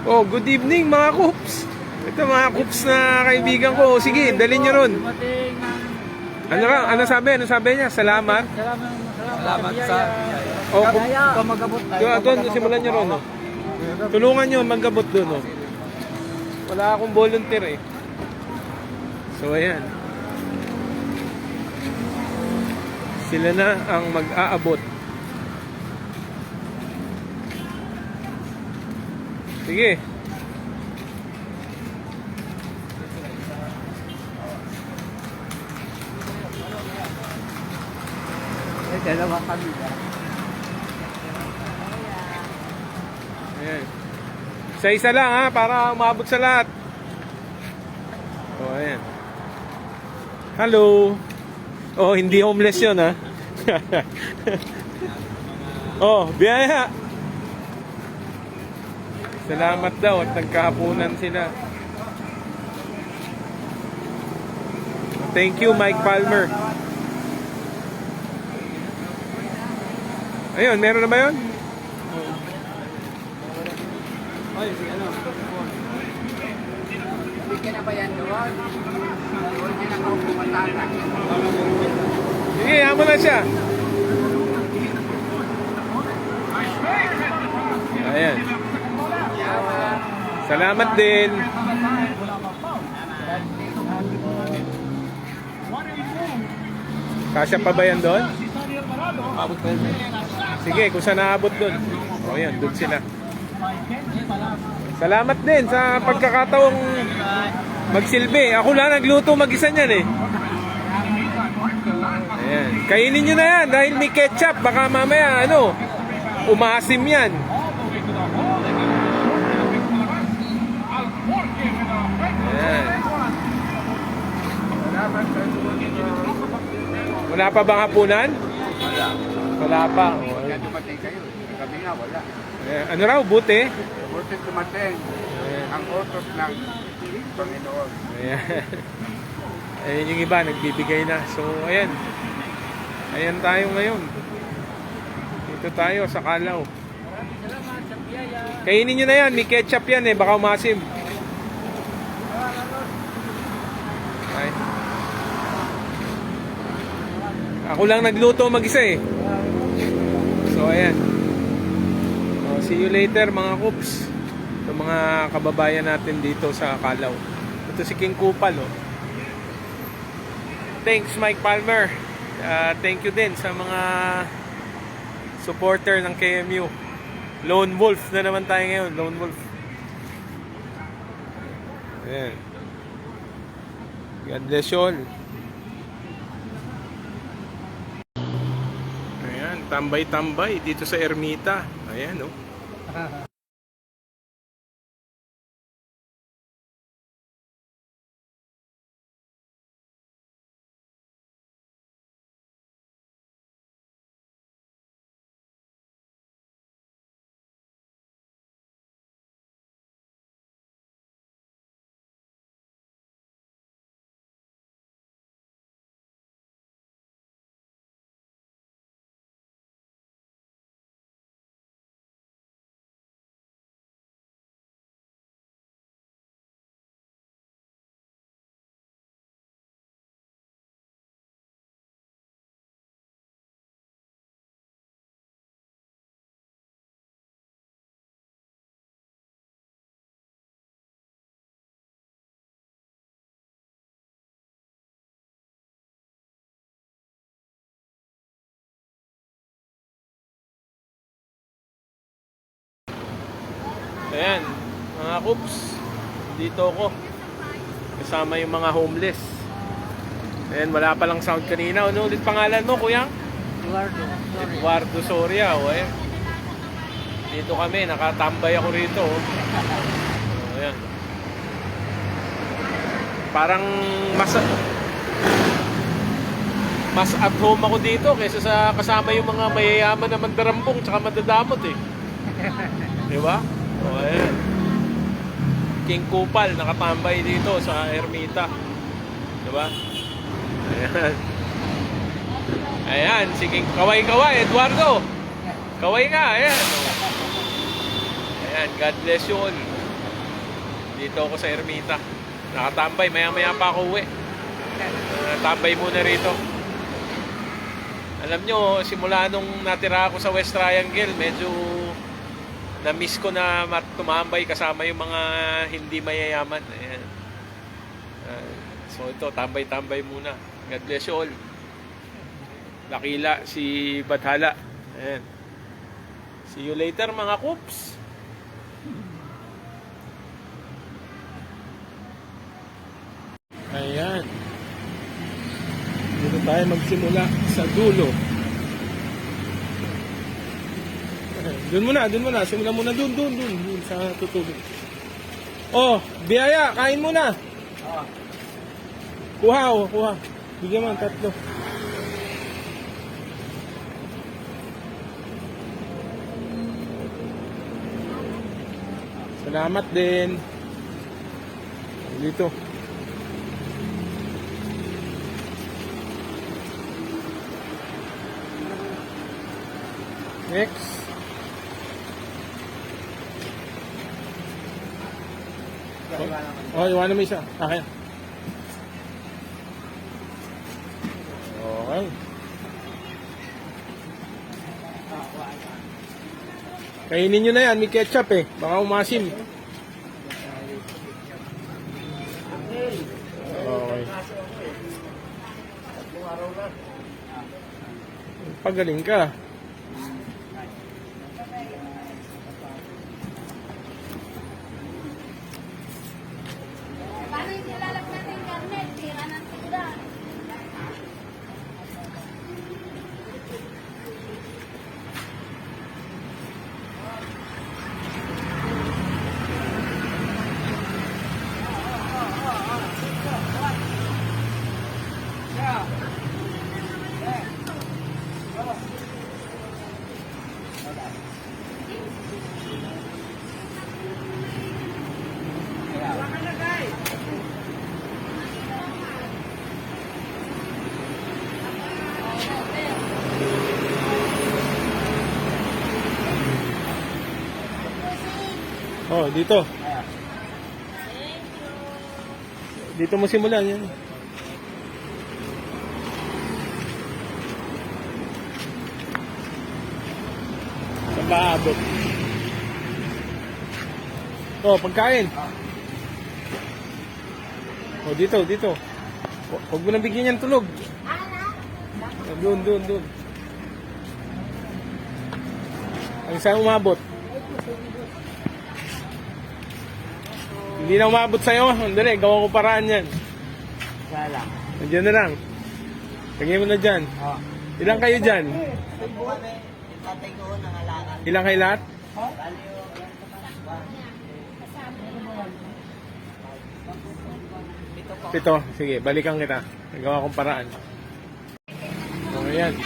Oh, good evening mga Kups. Ito mga Kups na kaibigan ko. Sige, dalhin nyo ron. Ano sabi? Ano sabi niya? Salamat. Salamat sa Oh, magabot. doon, simulan nyo ron. Oh. Tulungan nyo magabot doon. Oh. Wala akong volunteer eh. So, ayan. Sila na ang mag-aabot. Sige. Dalawa kami. Ayan. Isa-isa lang ha, para umabot sa lahat. O, ayan. Hello. Oh, hindi homeless yun ha. Oh, biyaya. Salamat daw at nagkahapunan sila. Thank you, Mike Palmer. Ayun, meron na ba yun? Ay, sige ano. Bigyan na ba yan doon? Hindi na ako pumatata. Sige, hamo na siya. Ayan. Salamat din. Kasya pa ba yan doon? Abot pa yun. Sige, kung saan naabot doon. O yan, doon sila. Salamat din sa pagkakataong magsilbi. Ako lang nagluto mag-isa niyan eh. Ayan. Kainin nyo na yan dahil may ketchup. Baka mamaya umasim yan. Ayan. Wala pa bang hapunan? Wala pa. Kaya dumating kayo. Kami nga wala. Ano raw, buti? Buti dumating. Ang utos ng Panginoon. Ayan. Ayan yung iba, nagbibigay na. So, ayan. Ayan tayo ngayon. Dito tayo sa Kalaw. Kainin nyo na yan. May ketchup yan eh. Baka umasim. Ay. Ako lang nagluto mag-isa eh. So, ayan. So, see you later mga Kups. Ito mga kababayan natin dito sa Kalaw. Ito si King Kupal oh. Thanks Mike Palmer. Thank you din sa mga supporter ng KMU. Lone Wolf na naman tayo ngayon. Lone Wolf. Ayan. God bless you all. Ayan, tambay-tambay dito sa Ermita. Ayan, oh. Ayan, mga Kups, dito ako kasama yung mga homeless. Ayan, wala palang sound kanina. Ano ulit pangalan mo, kuya? Eduardo Soria. O, ayan. Dito kami, nakatambay ako rito. O, ayan. Parang mas at home ako dito kaysa sa kasama yung mga mayayaman na mandarambong tsaka madadamot eh. Diba? O, ayan. King Kupal nakatambay dito sa Ermita. Diba? Ayan. Ayan, sige, kaway-kaway, Eduardo. Kaway ka, ayan. Ayan, God bless you all. Dito ako sa Ermita. Nakatambay, maya-maya pa ako uwi. Tambay muna rito. Alam nyo, simula nung natira ako sa West Triangle, medyo na-miss ko na tumambay kasama yung mga hindi mayayaman. Ayan. So ito, tambay-tambay muna. God bless you all. Dakila, si Badhala. Ayan. See you later mga Coops. Ayan. Dito tayo magsimula sa dulo. Doon muna. Simula muna doon sa tutulog. Oh, biyaya, kain muna. Kuha. Bigyan mo ang 3. Salamat din. Dito. Next. Oh, iwanan mo isa. Okay. Okay. Kainin nyo na yan. May ketchup eh. Baka umasim. Okay. Pagaling ka. Paano yung nilalap natin yung karne? Tira ng tigda. Oh, dito. Dito mo simulan yan. Sa baabot. Oh, pagkain. Oh, dito. Huwag mo nang bigyan yan tulog. Doon. Ang saan umabot? Hindi na umabot sa'yo. Andali, gawa ko paraan yan. Sala. Nandiyan na lang. Tingin mo na dyan. Oh. Ilang kayo dyan? Tatay ko ng alakan. Ilang kayo lahat? Pito. Sige, balikan kita. Nagawa kong paraan. So, ayan.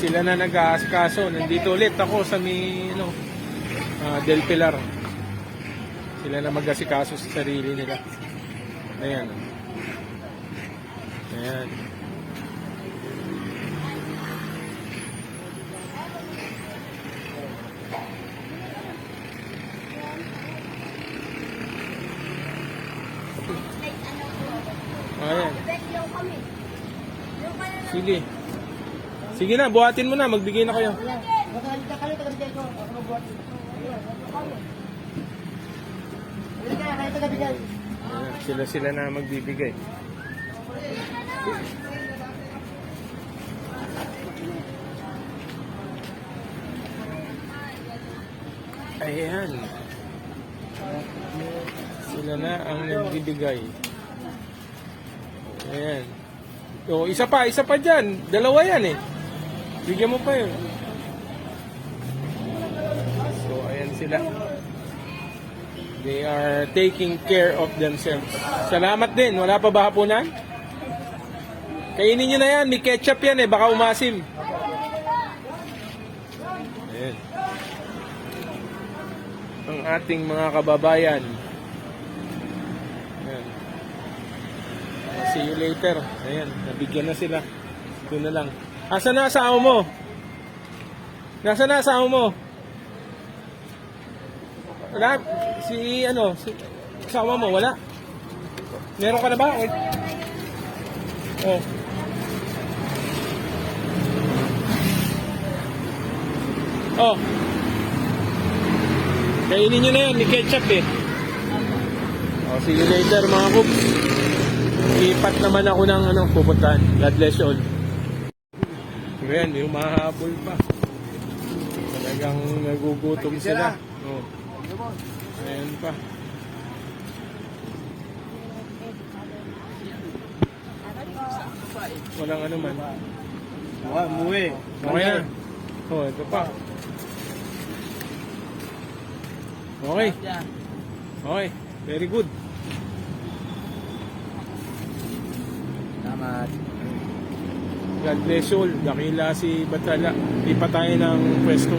Sila na nag-aasikaso. Nandito ulit ako sa may, Del Pilar. Sila na mag-asikaso sa sarili nila. Ayan. Ayan. Ayan. Sige. Sige na, buhatin mo na. Magbigay na kayo. Ayan, sila na magbibigay. Ayan. Sila na ang nagbibigay. Ayan. O, isa pa dyan. Dalawa yan eh. Bigyan mo pa yun. So, ayan sila. They are taking care of themselves. Salamat din. Wala pa ba hapunan? Kainin nyo na yan. May ketchup yan eh. Baka umasim. Ayan. Ang ating mga kababayan. Ayan. See you later. Ayan. Nabigyan na sila. Ito na lang. Asa na asawa mo? Nasa na asawa mo? Wala. Si Kasama mo, wala? Meron ka na ba? Oh. Oh. Kainin nyo na yan, may ketchup eh. Oh, see you later mga cooks. Lipat naman ako ng pupuntahan. God bless you all. Ayan, yung mahabol pa. Talagang nagugutom sila. Oh. Ayan pa. Walang ano man. Umuwi. Okay na. Oh, ito pa. Okay. Okay. Very good. Salamat. God bless you all. Dakila si Batala. Lipat tayo ng pwesto.